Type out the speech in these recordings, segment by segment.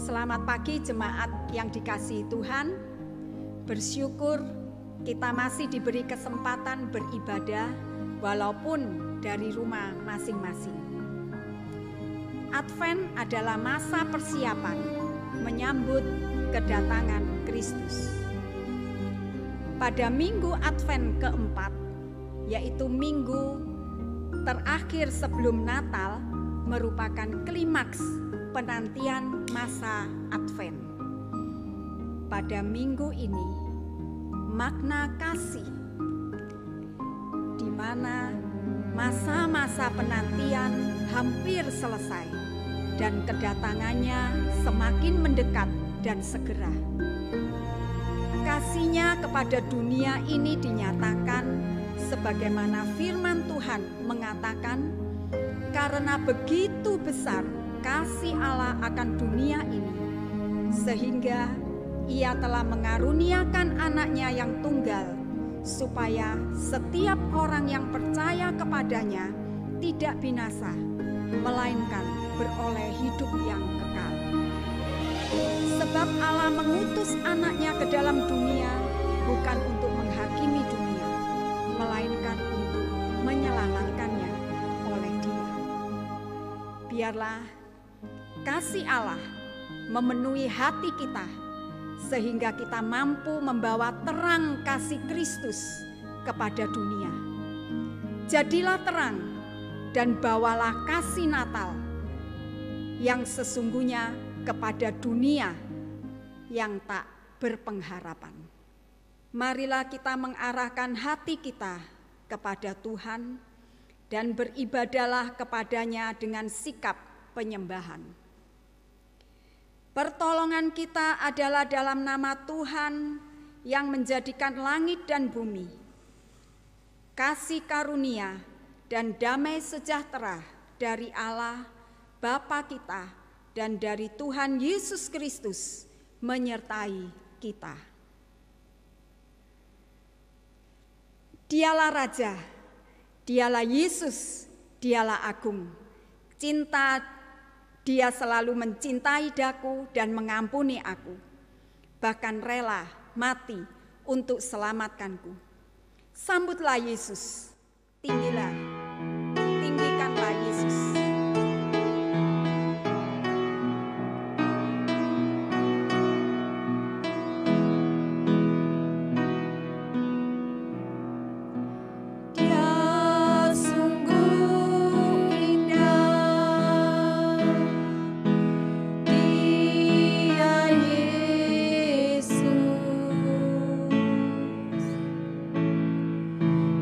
Selamat pagi jemaat yang dikasihi Tuhan. Bersyukur kita masih diberi kesempatan beribadah walaupun dari rumah masing-masing. Advent adalah masa persiapan menyambut kedatangan Kristus. Pada minggu Advent keempat, yaitu minggu terakhir sebelum Natal, merupakan klimaks penantian masa Advent. Pada minggu ini, makna kasih, di mana masa-masa penantian hampir selesai dan kedatangannya semakin mendekat dan segera. Kasih-Nya kepada dunia ini dinyatakan sebagaimana firman Tuhan mengatakan, karena begitu besar kasih Allah akan dunia ini, sehingga Ia telah mengaruniakan anaknya yang tunggal, supaya setiap orang yang percaya kepadanya tidak binasa, melainkan beroleh hidup yang kekal. Sebab Allah mengutus anaknya ke dalam dunia bukan untuk menghakimi dunia, melainkan untuk menyelamatkannya oleh Dia. Biarlah kasih Allah memenuhi hati kita, sehingga kita mampu membawa terang kasih Kristus kepada dunia. Jadilah terang dan bawalah kasih Natal yang sesungguhnya kepada dunia yang tak berpengharapan. Marilah kita mengarahkan hati kita kepada Tuhan dan beribadahlah kepadanya dengan sikap penyembahan. Pertolongan kita adalah dalam nama Tuhan yang menjadikan langit dan bumi. Kasih karunia dan damai sejahtera dari Allah Bapa kita dan dari Tuhan Yesus Kristus menyertai kita. Dialah Raja, Dialah Yesus, Dialah Agung. Cinta Dia selalu mencintai daku dan mengampuni aku, bahkan rela mati untuk selamatkanku. Sambutlah Yesus, tinggikanlah Yesus.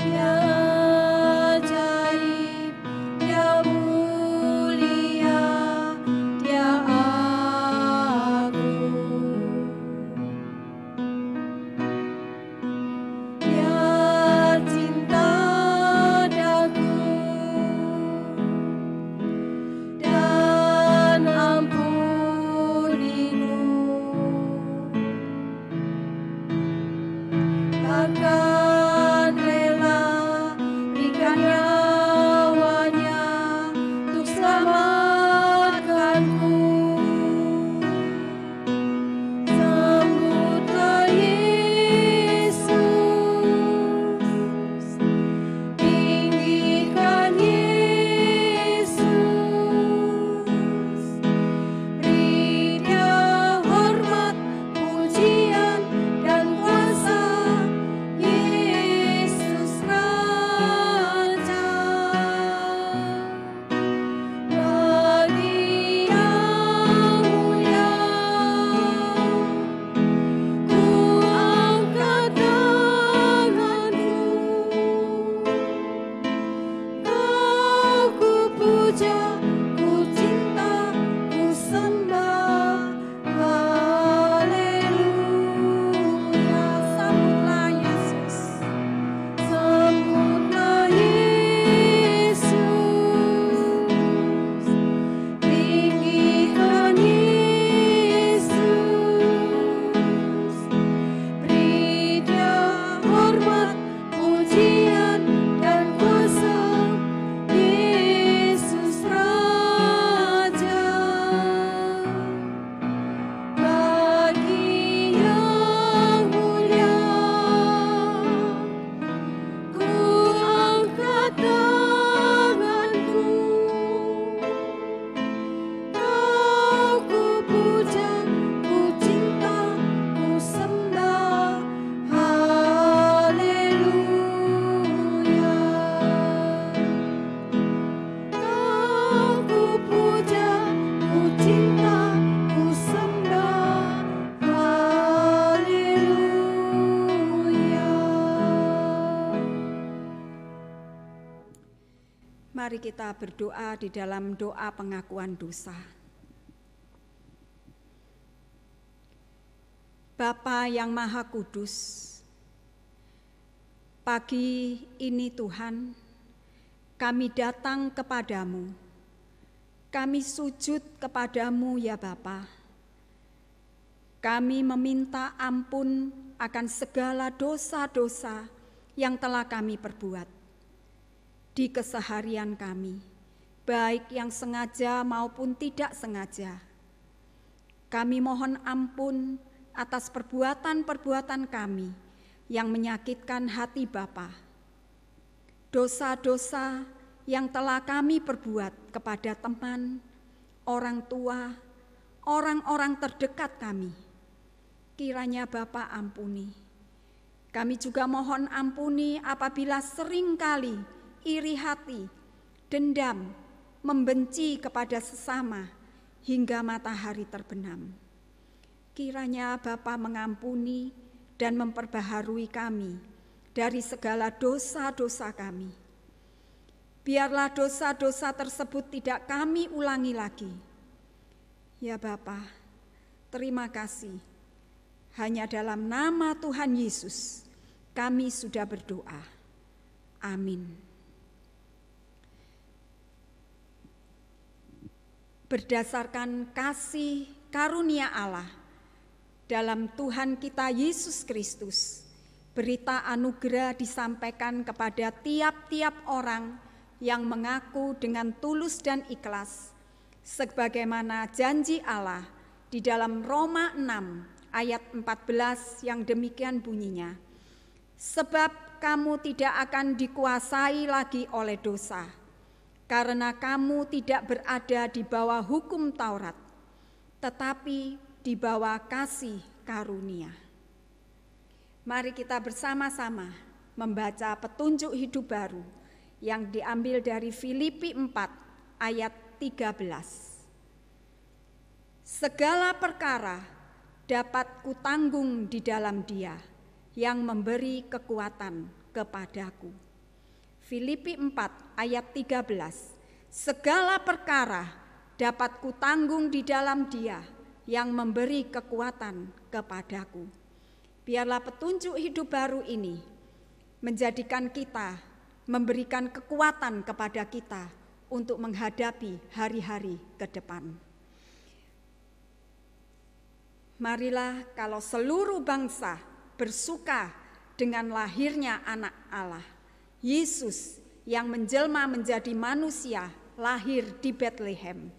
Dia Mari kita berdoa di dalam doa pengakuan dosa. Bapa yang Maha Kudus, pagi ini Tuhan, kami datang kepadamu. Kami sujud kepadamu ya Bapa. Kami meminta ampun akan segala dosa-dosa yang telah kami perbuat di keseharian kami, baik yang sengaja maupun tidak sengaja. Kami mohon ampun atas perbuatan-perbuatan kami yang menyakitkan hati Bapa. Dosa-dosa yang telah kami perbuat kepada teman, orang tua, orang-orang terdekat kami. Kiranya Bapa ampuni. Kami juga mohon ampuni apabila seringkali iri hati, dendam, membenci kepada sesama hingga matahari terbenam. Kiranya Bapa mengampuni dan memperbaharui kami dari segala dosa-dosa kami. Biarlah dosa-dosa tersebut tidak kami ulangi lagi. Ya Bapa, terima kasih. Hanya dalam nama Tuhan Yesus kami sudah berdoa. Amin. Berdasarkan kasih karunia Allah dalam Tuhan kita Yesus Kristus, berita anugerah disampaikan kepada tiap-tiap orang yang mengaku dengan tulus dan ikhlas, sebagaimana janji Allah di dalam Roma 6 ayat 14 yang demikian bunyinya. Sebab kamu tidak akan dikuasai lagi oleh dosa, karena kamu tidak berada di bawah hukum Taurat, tetapi di bawah kasih karunia. Mari kita bersama-sama membaca petunjuk hidup baru yang diambil dari Filipi 4 ayat 13. Segala perkara dapat kutanggung di dalam Dia yang memberi kekuatan kepadaku. Filipi 4 ayat 13. Segala perkara dapat kutanggung di dalam Dia yang memberi kekuatan kepadaku. Biarlah petunjuk hidup baru ini menjadikan kita, memberikan kekuatan kepada kita untuk menghadapi hari-hari ke depan. Marilah kalau seluruh bangsa bersuka dengan lahirnya anak Allah, Yesus yang menjelma menjadi manusia, lahir di Bethlehem.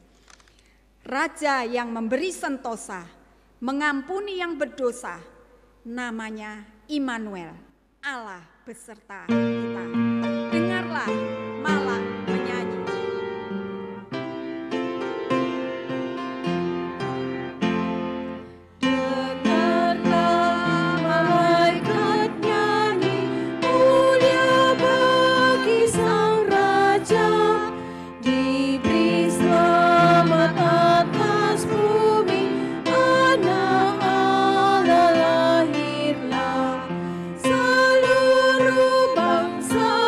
Raja yang memberi sentosa, mengampuni yang berdosa, namanya Immanuel, Allah beserta kita. Dengarlah Malak menyanyi. Seluruh bangsa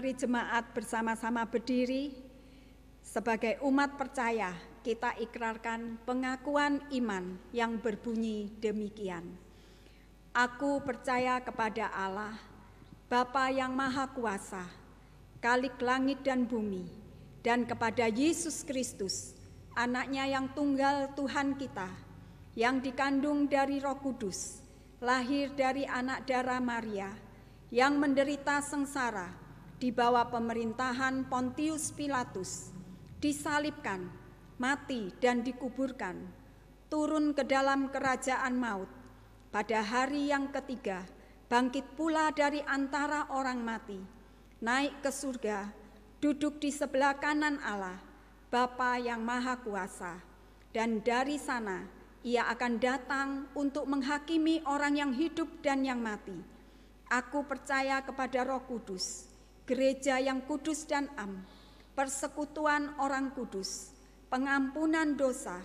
Mari jemaat bersama-sama berdiri. Sebagai umat percaya, kita ikrarkan pengakuan iman yang berbunyi demikian. Aku percaya kepada Allah, Bapa yang Maha Kuasa, Khalik langit dan bumi, dan kepada Yesus Kristus, Anaknya yang tunggal Tuhan kita, yang dikandung dari Roh Kudus, lahir dari anak darah Maria, yang menderita sengsara di bawah pemerintahan Pontius Pilatus, disalibkan, mati dan dikuburkan, turun ke dalam kerajaan maut, pada hari yang ketiga bangkit pula dari antara orang mati, naik ke surga, duduk di sebelah kanan Allah, Bapa yang Maha Kuasa, dan dari sana Ia akan datang untuk menghakimi orang yang hidup dan yang mati. Aku percaya kepada Roh Kudus, gereja yang kudus dan am, persekutuan orang kudus, pengampunan dosa,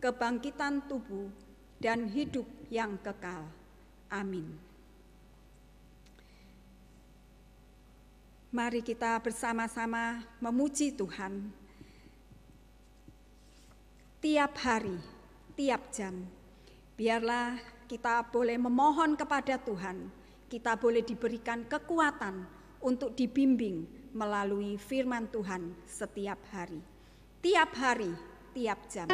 kebangkitan tubuh, dan hidup yang kekal. Amin. Mari kita bersama-sama memuji Tuhan. Tiap hari, tiap jam, biarlah kita boleh memohon kepada Tuhan, kita boleh diberikan kekuatan untuk dibimbing melalui firman Tuhan setiap hari. Tiap hari, tiap jam.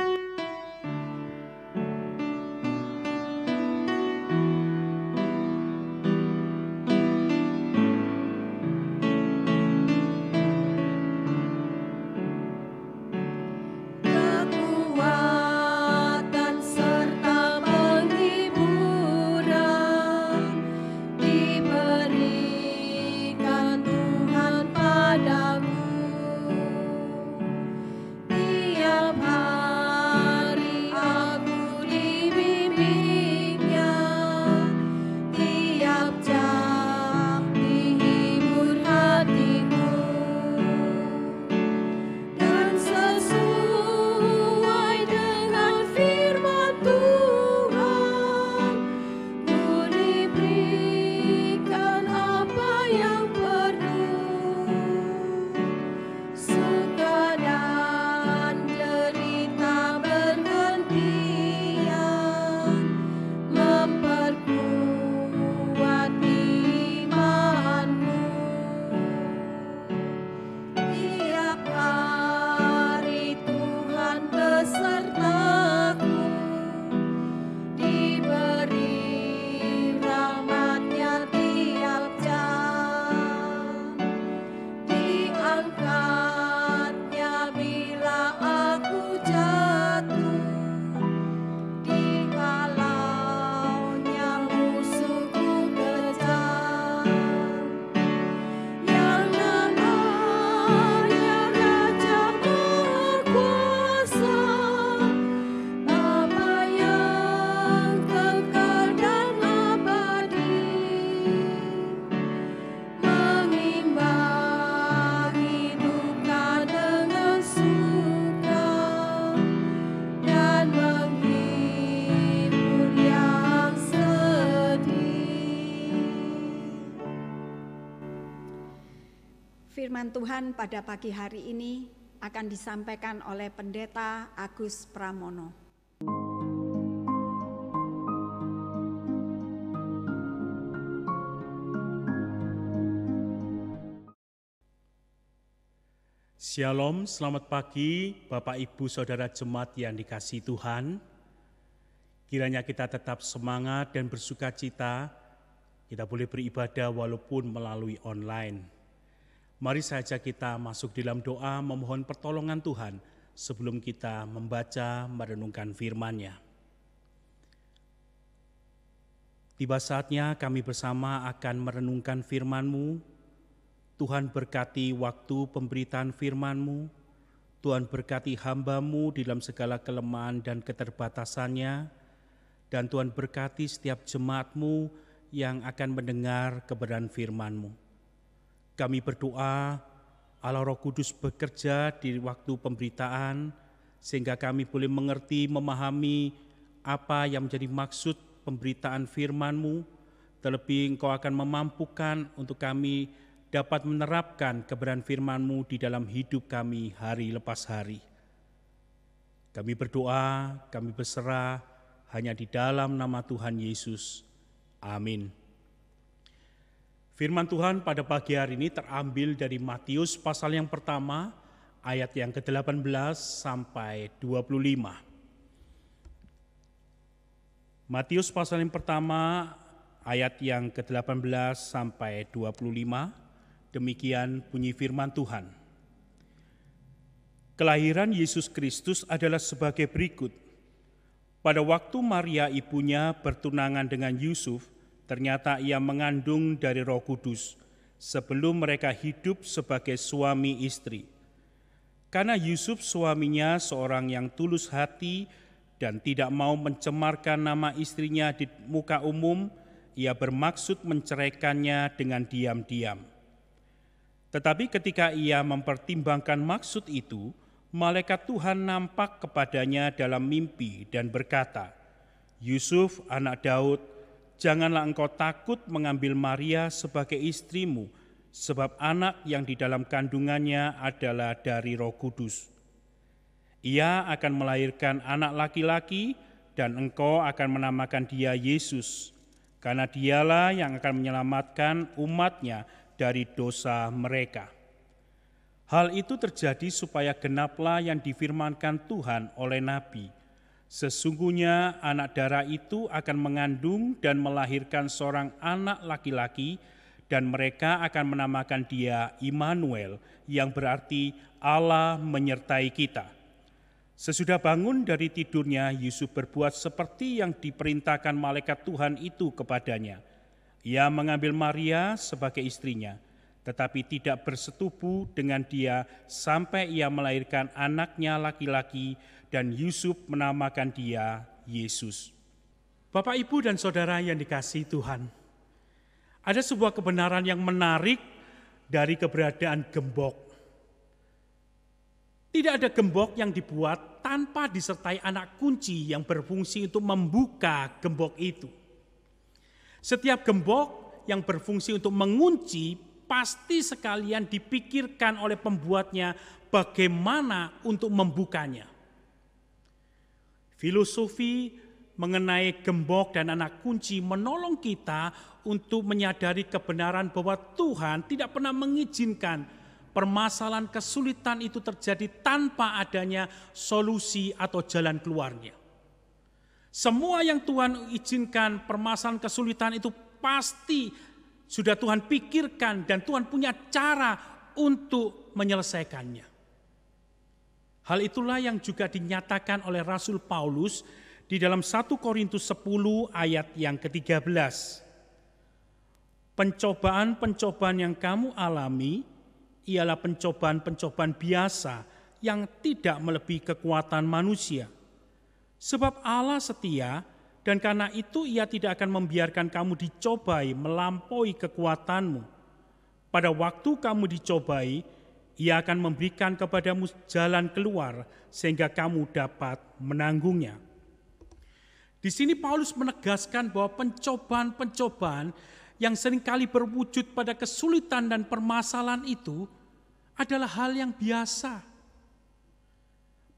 Firman Tuhan pada pagi hari ini akan disampaikan oleh Pendeta Agus Pramono. Shalom, selamat pagi Bapak Ibu Saudara Jemaat yang dikasihi Tuhan. Kiranya kita tetap semangat dan bersukacita, kita boleh beribadah walaupun melalui online. Mari saja kita masuk dalam doa memohon pertolongan Tuhan sebelum kita membaca merenungkan firman-Nya. Tiba saatnya kami bersama akan merenungkan firman-Mu. Tuhan berkati waktu pemberitaan firman-Mu. Tuhan berkati hamba-Mu di dalam segala kelemahan dan keterbatasannya. Dan Tuhan berkati setiap jemaat-Mu yang akan mendengar kebenaran firman-Mu. Kami berdoa, Allah Roh Kudus bekerja di waktu pemberitaan, sehingga kami boleh mengerti, memahami apa yang menjadi maksud pemberitaan firman-Mu, terlebih Engkau akan memampukan untuk kami dapat menerapkan kebenaran firman-Mu di dalam hidup kami hari lepas hari. Kami berdoa, kami berserah hanya di dalam nama Tuhan Yesus. Amin. Firman Tuhan pada pagi hari ini terambil dari Matius pasal yang pertama, ayat yang ke-18 sampai 25. Matius pasal yang pertama, ayat yang ke-18 sampai 25, demikian bunyi firman Tuhan. Kelahiran Yesus Kristus adalah sebagai berikut. Pada waktu Maria ibunya bertunangan dengan Yusuf, ternyata ia mengandung dari Roh Kudus sebelum mereka hidup sebagai suami istri. Karena Yusuf suaminya seorang yang tulus hati dan tidak mau mencemarkan nama istrinya di muka umum, ia bermaksud menceraikannya dengan diam-diam. Tetapi ketika ia mempertimbangkan maksud itu, malaikat Tuhan nampak kepadanya dalam mimpi dan berkata, "Yusuf, anak Daud, janganlah engkau takut mengambil Maria sebagai istrimu, sebab anak yang di dalam kandungannya adalah dari Roh Kudus. Ia akan melahirkan anak laki-laki dan engkau akan menamakan dia Yesus, karena dialah yang akan menyelamatkan umatnya dari dosa mereka." Hal itu terjadi supaya genaplah yang difirmankan Tuhan oleh Nabi. Sesungguhnya anak darah itu akan mengandung dan melahirkan seorang anak laki-laki, dan mereka akan menamakan dia Immanuel, yang berarti Allah menyertai kita. Sesudah bangun dari tidurnya, Yusuf berbuat seperti yang diperintahkan malaikat Tuhan itu kepadanya. Ia mengambil Maria sebagai istrinya, tetapi tidak bersetubuh dengan dia sampai ia melahirkan anaknya laki-laki, dan Yusuf menamakan dia Yesus. Bapak, Ibu, dan Saudara yang dikasihi Tuhan, ada sebuah kebenaran yang menarik dari keberadaan gembok. Tidak ada gembok yang dibuat tanpa disertai anak kunci yang berfungsi untuk membuka gembok itu. Setiap gembok yang berfungsi untuk mengunci pasti sekalian dipikirkan oleh pembuatnya bagaimana untuk membukanya. Filosofi mengenai gembok dan anak kunci menolong kita untuk menyadari kebenaran bahwa Tuhan tidak pernah mengizinkan permasalahan kesulitan itu terjadi tanpa adanya solusi atau jalan keluarnya. Semua yang Tuhan izinkan, permasalahan kesulitan itu pasti sudah Tuhan pikirkan dan Tuhan punya cara untuk menyelesaikannya. Hal itulah yang juga dinyatakan oleh Rasul Paulus di dalam 1 Korintus 10 ayat yang ke-13. Pencobaan-pencobaan yang kamu alami ialah pencobaan-pencobaan biasa yang tidak melebihi kekuatan manusia. Sebab Allah setia, dan karena itu Ia tidak akan membiarkan kamu dicobai melampaui kekuatanmu. Pada waktu kamu dicobai, Ia akan memberikan kepadamu jalan keluar sehingga kamu dapat menanggungnya. Di sini Paulus menegaskan bahwa pencobaan-pencobaan yang seringkali berwujud pada kesulitan dan permasalahan itu adalah hal yang biasa.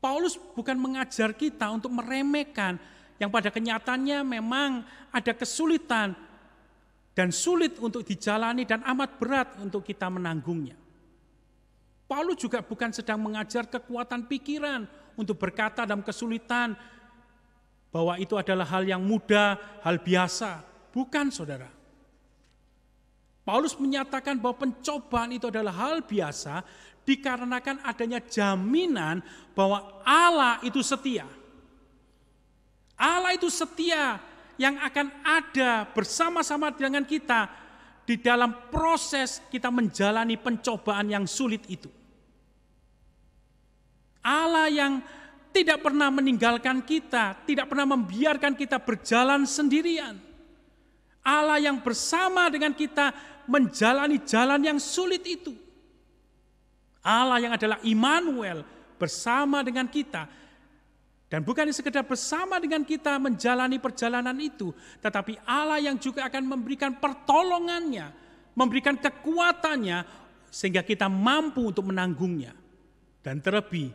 Paulus bukan mengajar kita untuk meremehkan yang pada kenyataannya memang ada kesulitan dan sulit untuk dijalani dan amat berat untuk kita menanggungnya. Paulus juga bukan sedang mengajar kekuatan pikiran untuk berkata dalam kesulitan bahwa itu adalah hal yang mudah, hal biasa. Bukan, saudara. Paulus menyatakan bahwa pencobaan itu adalah hal biasa dikarenakan adanya jaminan bahwa Allah itu setia. Allah itu setia yang akan ada bersama-sama dengan kita di dalam proses kita menjalani pencobaan yang sulit itu. Allah yang tidak pernah meninggalkan kita, tidak pernah membiarkan kita berjalan sendirian. Allah yang bersama dengan kita menjalani jalan yang sulit itu. Allah yang adalah Immanuel bersama dengan kita. Dan bukan sekedar bersama dengan kita menjalani perjalanan itu, tetapi Allah yang juga akan memberikan pertolongannya memberikan kekuatannya sehingga kita mampu untuk menanggungnya. Dan terlebih,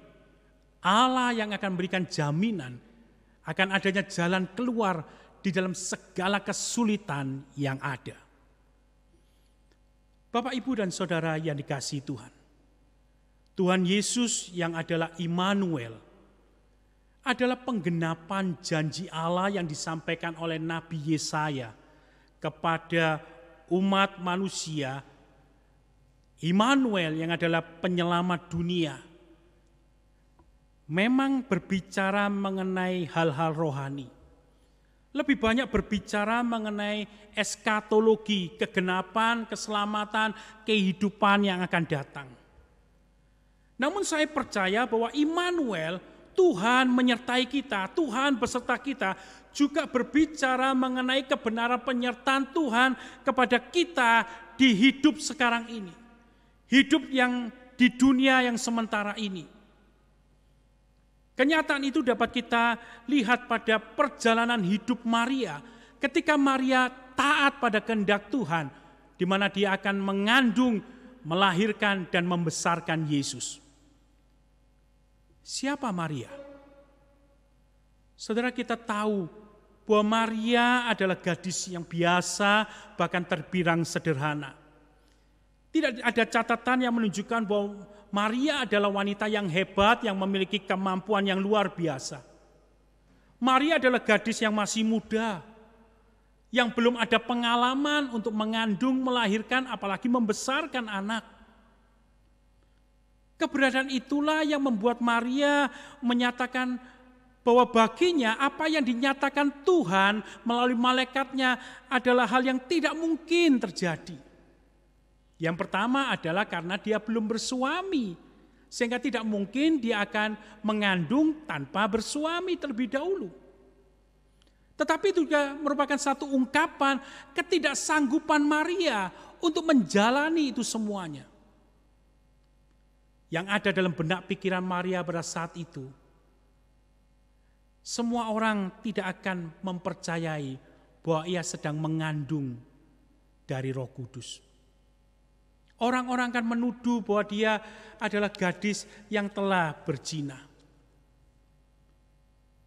Allah yang akan memberikan jaminan akan adanya jalan keluar di dalam segala kesulitan yang ada. Bapak, Ibu, dan Saudara yang dikasihi Tuhan, Tuhan Yesus yang adalah Immanuel adalah penggenapan janji Allah yang disampaikan oleh Nabi Yesaya kepada umat manusia. Immanuel yang adalah penyelamat dunia memang berbicara mengenai hal-hal rohani. Lebih banyak berbicara mengenai eskatologi, kegenapan, keselamatan, kehidupan yang akan datang. Namun saya percaya bahwa Immanuel, Tuhan menyertai kita, Tuhan beserta kita, juga berbicara mengenai kebenaran penyertaan Tuhan kepada kita di hidup sekarang ini. Hidup yang di dunia yang sementara ini. Kenyataan itu dapat kita lihat pada perjalanan hidup Maria. Ketika Maria taat pada kehendak Tuhan, di mana dia akan mengandung, melahirkan, dan membesarkan Yesus. Siapa Maria? Saudara, kita tahu bahwa Maria adalah gadis yang biasa, bahkan terbilang sederhana. Tidak ada catatan yang menunjukkan bahwa Maria adalah wanita yang hebat, yang memiliki kemampuan yang luar biasa. Maria adalah gadis yang masih muda, yang belum ada pengalaman untuk mengandung, melahirkan, apalagi membesarkan anak. Keberadaan itulah yang membuat Maria menyatakan bahwa baginya apa yang dinyatakan Tuhan melalui malaikatnya adalah hal yang tidak mungkin terjadi. Yang pertama adalah karena dia belum bersuami, sehingga tidak mungkin dia akan mengandung tanpa bersuami terlebih dahulu. Tetapi itu juga merupakan satu ungkapan ketidaksanggupan Maria untuk menjalani itu semuanya. Yang ada dalam benak pikiran Maria pada saat itu, semua orang tidak akan mempercayai bahwa ia sedang mengandung dari Roh Kudus. Orang-orang akan menuduh bahwa dia adalah gadis yang telah berzina.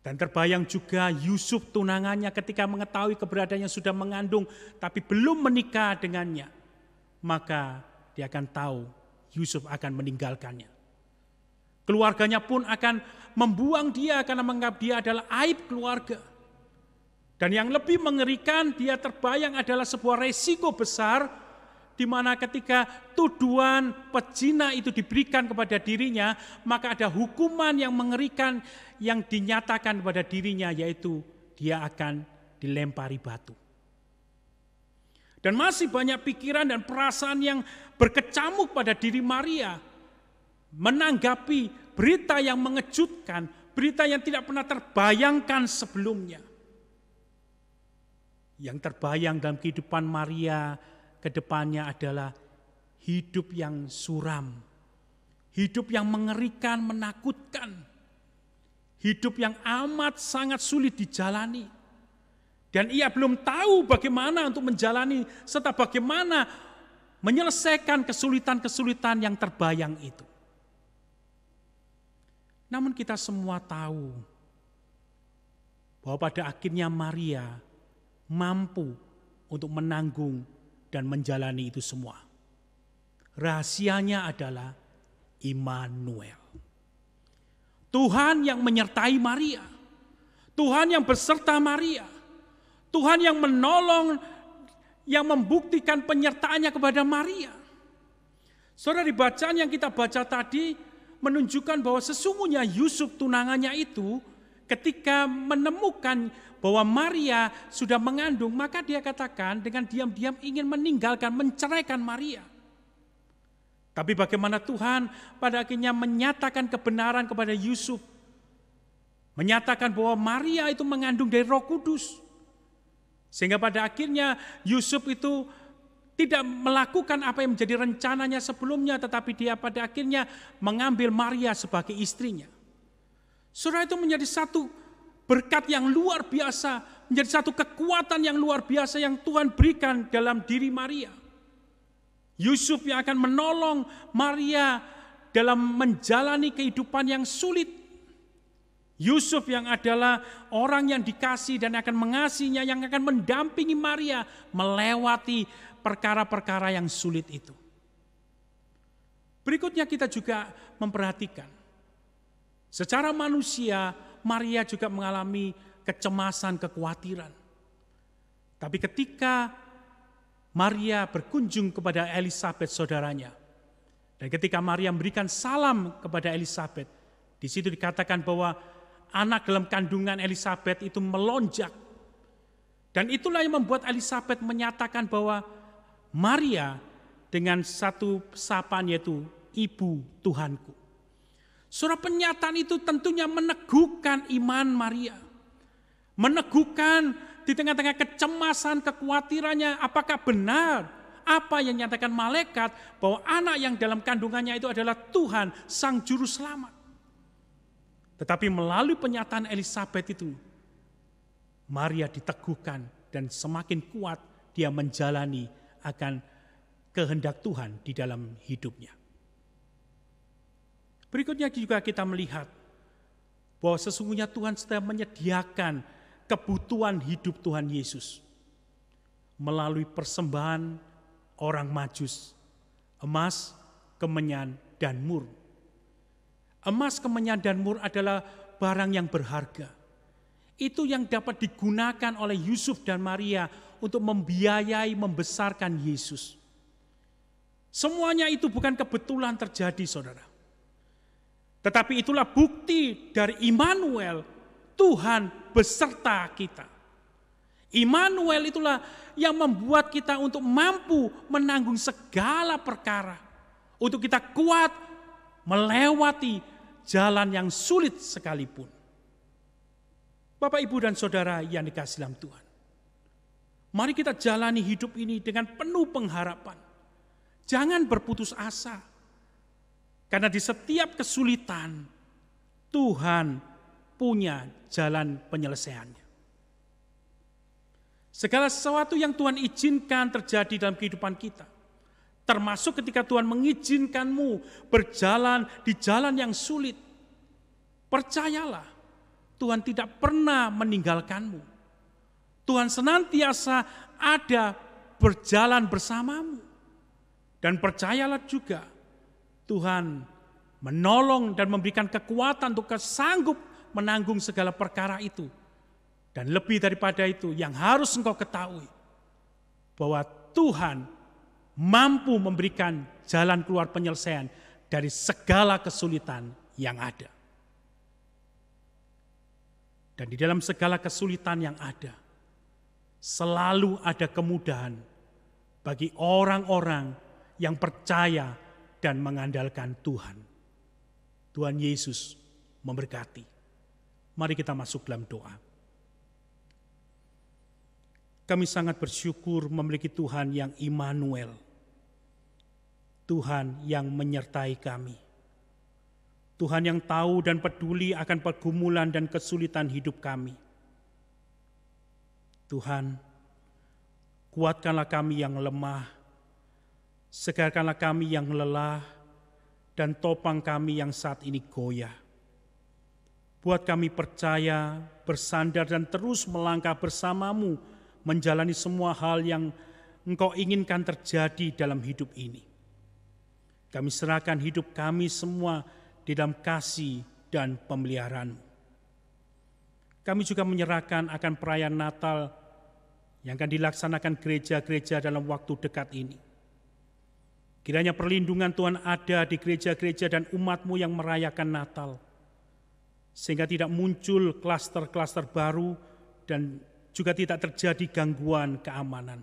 Dan terbayang juga Yusuf tunangannya ketika mengetahui keberadaannya sudah mengandung tapi belum menikah dengannya. Maka dia akan tahu Yusuf akan meninggalkannya. Keluarganya pun akan membuang dia karena menganggap dia adalah aib keluarga. Dan yang lebih mengerikan, dia terbayang adalah sebuah resiko besar di mana ketika tuduhan pezina itu diberikan kepada dirinya, maka ada hukuman yang mengerikan yang dinyatakan kepada dirinya, yaitu dia akan dilempari batu. Dan masih banyak pikiran dan perasaan yang berkecamuk pada diri Maria menanggapi berita yang mengejutkan, berita yang tidak pernah terbayangkan sebelumnya. Yang terbayang dalam kehidupan Maria kedepannya adalah hidup yang suram, hidup yang mengerikan, menakutkan, hidup yang amat sangat sulit dijalani. Dan ia belum tahu bagaimana untuk menjalani serta bagaimana menyelesaikan kesulitan-kesulitan yang terbayang itu. Namun kita semua tahu bahwa pada akhirnya Maria mampu untuk menanggung dan menjalani itu semua. Rahasianya adalah Immanuel. Tuhan yang menyertai Maria. Tuhan yang beserta Maria. Tuhan yang menolong, yang membuktikan penyertaannya kepada Maria. Saudara, di bacaan yang kita baca tadi menunjukkan bahwa sesungguhnya Yusuf tunangannya itu ketika menemukan bahwa Maria sudah mengandung, maka dia katakan dengan diam-diam ingin meninggalkan, menceraikan Maria. Tapi bagaimana Tuhan pada akhirnya menyatakan kebenaran kepada Yusuf. Menyatakan bahwa Maria itu mengandung dari Roh Kudus. Sehingga pada akhirnya Yusuf itu tidak melakukan apa yang menjadi rencananya sebelumnya, tetapi dia pada akhirnya mengambil Maria sebagai istrinya. Saudara, itu menjadi satu berkat yang luar biasa, menjadi satu kekuatan yang luar biasa yang Tuhan berikan dalam diri Maria. Yusuf yang akan menolong Maria dalam menjalani kehidupan yang sulit. Yusuf yang adalah orang yang dikasih dan akan mengasihinya, yang akan mendampingi Maria melewati perkara-perkara yang sulit itu. Berikutnya kita juga memperhatikan, secara manusia Maria juga mengalami kecemasan, kekhawatiran. Tapi ketika Maria berkunjung kepada Elisabet saudaranya, dan ketika Maria memberikan salam kepada Elisabet, di situ dikatakan bahwa anak dalam kandungan Elisabet itu melonjak. Dan itulah yang membuat Elisabet menyatakan bahwa Maria dengan satu sapaan yaitu Ibu Tuhanku. Surah pernyataan itu tentunya meneguhkan iman Maria. Meneguhkan di tengah-tengah kecemasan, kekhawatirannya, apakah benar apa yang dinyatakan malaikat bahwa anak yang dalam kandungannya itu adalah Tuhan, Sang Juru Selamat. Tetapi melalui pernyataan Elisabet itu, Maria diteguhkan dan semakin kuat dia menjalani akan kehendak Tuhan di dalam hidupnya. Berikutnya juga kita melihat bahwa sesungguhnya Tuhan sedang menyediakan kebutuhan hidup Tuhan Yesus melalui persembahan orang Majus, emas, kemenyan, dan mur. Emas, kemenyan, dan mur adalah barang yang berharga. Itu yang dapat digunakan oleh Yusuf dan Maria untuk membiayai, membesarkan Yesus. Semuanya itu bukan kebetulan terjadi, saudara. Tetapi itulah bukti dari Immanuel, Tuhan beserta kita. Immanuel itulah yang membuat kita untuk mampu menanggung segala perkara. Untuk kita kuat melewati jalan yang sulit sekalipun. Bapak, Ibu, dan Saudara yang dikasihi dalam Tuhan. Mari kita jalani hidup ini dengan penuh pengharapan. Jangan berputus asa. Karena di setiap kesulitan, Tuhan punya jalan penyelesaiannya. Segala sesuatu yang Tuhan izinkan terjadi dalam kehidupan kita, termasuk ketika Tuhan mengizinkanmu berjalan di jalan yang sulit, percayalah, Tuhan tidak pernah meninggalkanmu. Tuhan senantiasa ada berjalan bersamamu. Dan percayalah juga, Tuhan menolong dan memberikan kekuatan untuk sanggup menanggung segala perkara itu. Dan lebih daripada itu, yang harus engkau ketahui, bahwa Tuhan mampu memberikan jalan keluar penyelesaian dari segala kesulitan yang ada. Dan di dalam segala kesulitan yang ada, selalu ada kemudahan bagi orang-orang yang percaya dan mengandalkan Tuhan. Tuhan Yesus memberkati. Mari kita masuk dalam doa. Kami sangat bersyukur memiliki Tuhan yang Immanuel. Tuhan yang menyertai kami. Tuhan yang tahu dan peduli akan pergumulan dan kesulitan hidup kami. Tuhan, kuatkanlah kami yang lemah, segarkanlah kami yang lelah, dan topang kami yang saat ini goyah. Buat kami percaya, bersandar, dan terus melangkah bersamamu, menjalani semua hal yang Engkau inginkan terjadi dalam hidup ini. Kami serahkan hidup kami semua di dalam kasih dan pemeliharaan-Mu. Kami juga menyerahkan akan perayaan Natal yang akan dilaksanakan gereja-gereja dalam waktu dekat ini. Kiranya perlindungan Tuhan ada di gereja-gereja dan umat-Mu yang merayakan Natal, sehingga tidak muncul klaster-klaster baru dan juga tidak terjadi gangguan keamanan.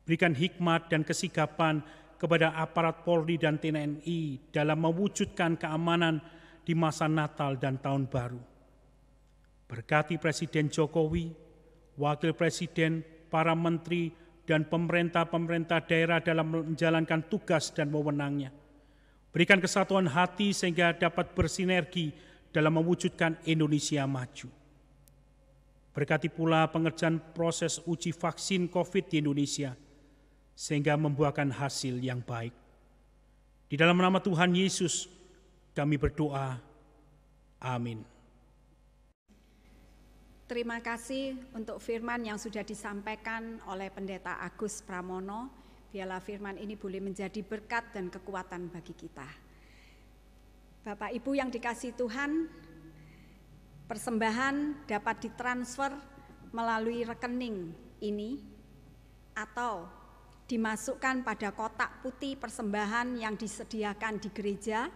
Berikan hikmat dan kesigapan kepada aparat Polri dan TNI dalam mewujudkan keamanan di masa Natal dan Tahun Baru. Berkati Presiden Jokowi, Wakil Presiden, para menteri, dan pemerintah-pemerintah daerah dalam menjalankan tugas dan wewenangnya. Berikan kesatuan hati sehingga dapat bersinergi dalam mewujudkan Indonesia maju. Berkati pula pengerjaan proses uji vaksin COVID di Indonesia, sehingga membuahkan hasil yang baik. Di dalam nama Tuhan Yesus kami berdoa. Amin. Terima kasih untuk firman yang sudah disampaikan oleh Pendeta Agus Pramono. Biarlah firman ini boleh menjadi berkat dan kekuatan bagi kita. Bapak Ibu yang dikasihi Tuhan, persembahan dapat ditransfer melalui rekening ini atau dimasukkan pada kotak putih persembahan yang disediakan di gereja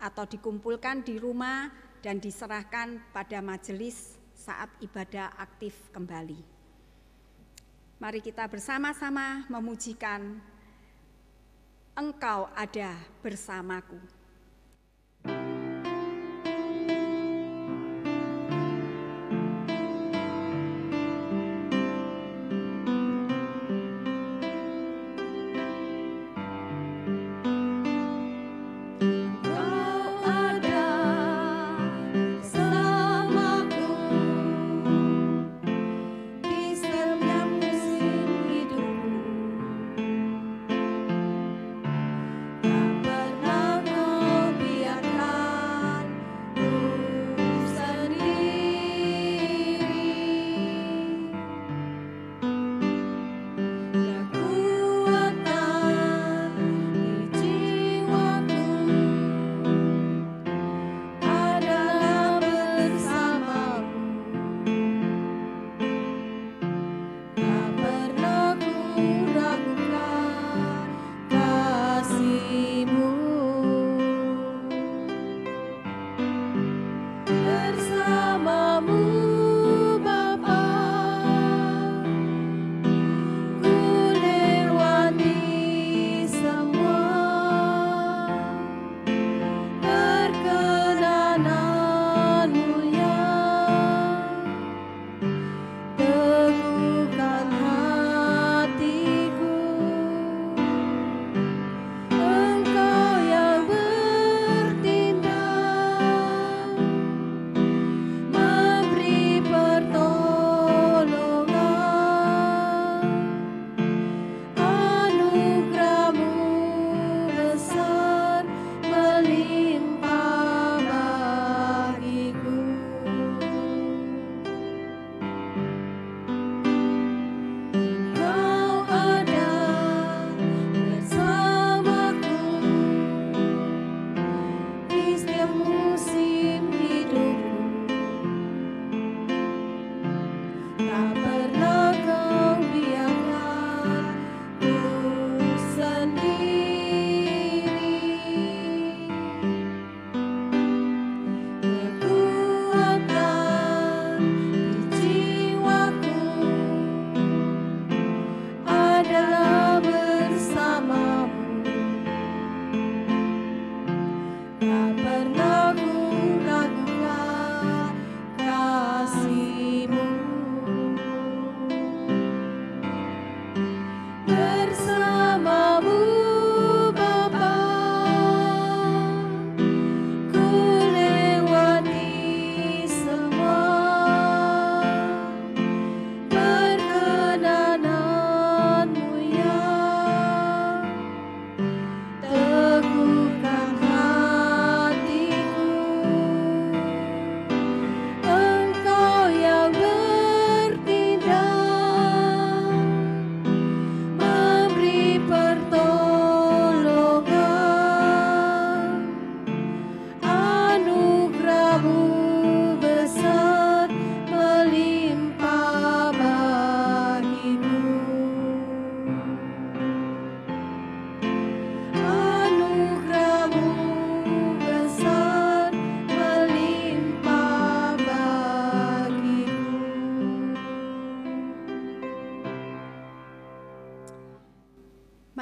atau dikumpulkan di rumah dan diserahkan pada majelis saat ibadah aktif kembali. Mari kita bersama-sama memujikan Engkau ada bersamaku.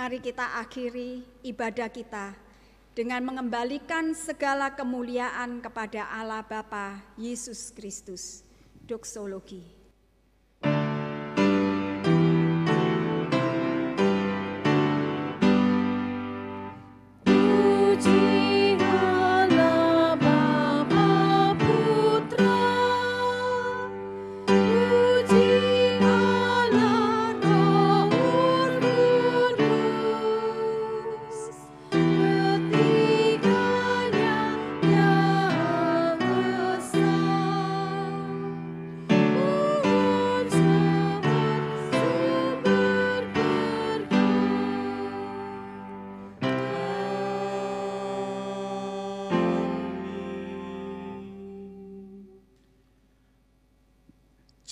Mari kita akhiri ibadah kita dengan mengembalikan segala kemuliaan kepada Allah Bapa Yesus Kristus. Doksologi. Puji Allah Roh Kudus.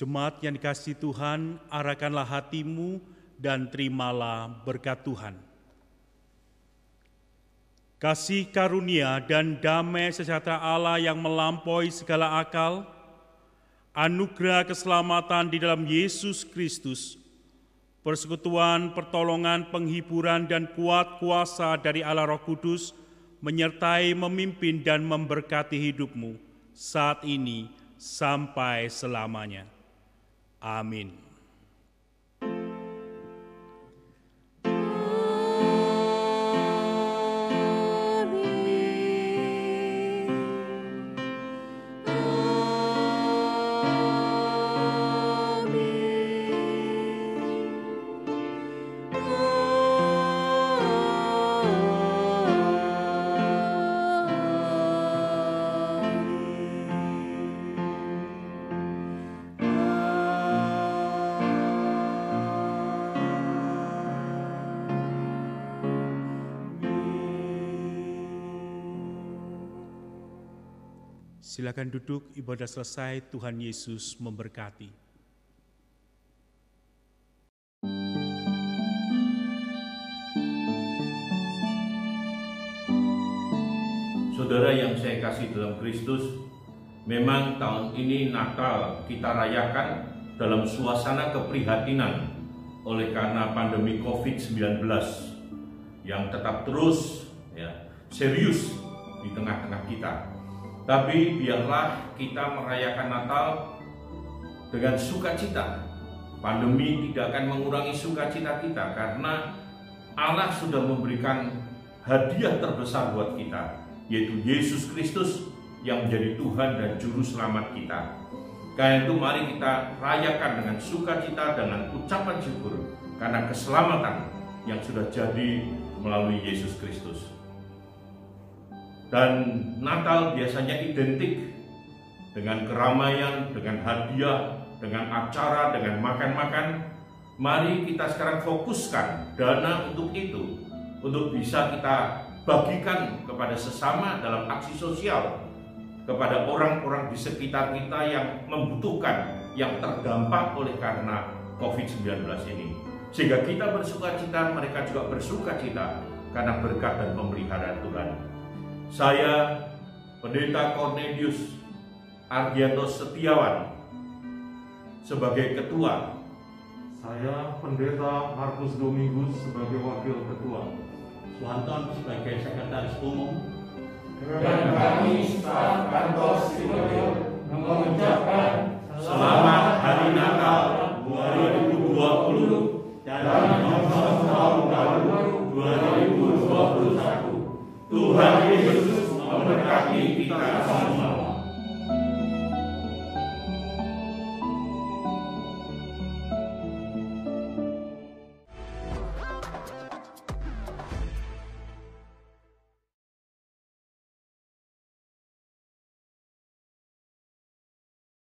Jemaat yang dikasihi Tuhan, arahkanlah hatimu dan terimalah berkat Tuhan. Kasih karunia dan damai sejahtera Allah yang melampaui segala akal, anugerah keselamatan di dalam Yesus Kristus, persekutuan, pertolongan, penghiburan, dan kuat kuasa dari Allah Roh Kudus menyertai, memimpin, dan memberkati hidupmu saat ini sampai selamanya. Amin. Silakan duduk, ibadah selesai, Tuhan Yesus memberkati. Saudara yang saya kasih dalam Kristus, memang tahun ini Natal kita rayakan dalam suasana keprihatinan oleh karena pandemi COVID-19 yang tetap terus serius di tengah-tengah kita. Tapi biarlah kita merayakan Natal dengan sukacita. Pandemi tidak akan mengurangi sukacita kita karena Allah sudah memberikan hadiah terbesar buat kita, yaitu Yesus Kristus yang menjadi Tuhan dan Juru Selamat kita. Karena itu mari kita rayakan dengan sukacita, dengan ucapan syukur karena keselamatan yang sudah jadi melalui Yesus Kristus. Dan Natal biasanya identik dengan keramaian, dengan hadiah, dengan acara, dengan makan-makan. Mari kita sekarang fokuskan dana untuk itu, untuk bisa kita bagikan kepada sesama dalam aksi sosial, kepada orang-orang di sekitar kita yang membutuhkan, yang terdampak oleh karena COVID-19 ini. Sehingga kita bersukacita, mereka juga bersukacita karena berkat dan pemeliharaan Tuhan. Saya, Pendeta Cornelius Argianto Setiawan, sebagai Ketua. Saya, Pendeta Markus Domingus, sebagai Wakil Ketua. Suhanton sebagai Sekretaris Umum. Dan kami staf kantor Sibolio mengucapkan Selamat Hari Natal 2020 dan tahun baru 2021. Tuhan Yesus memberkati kita semua.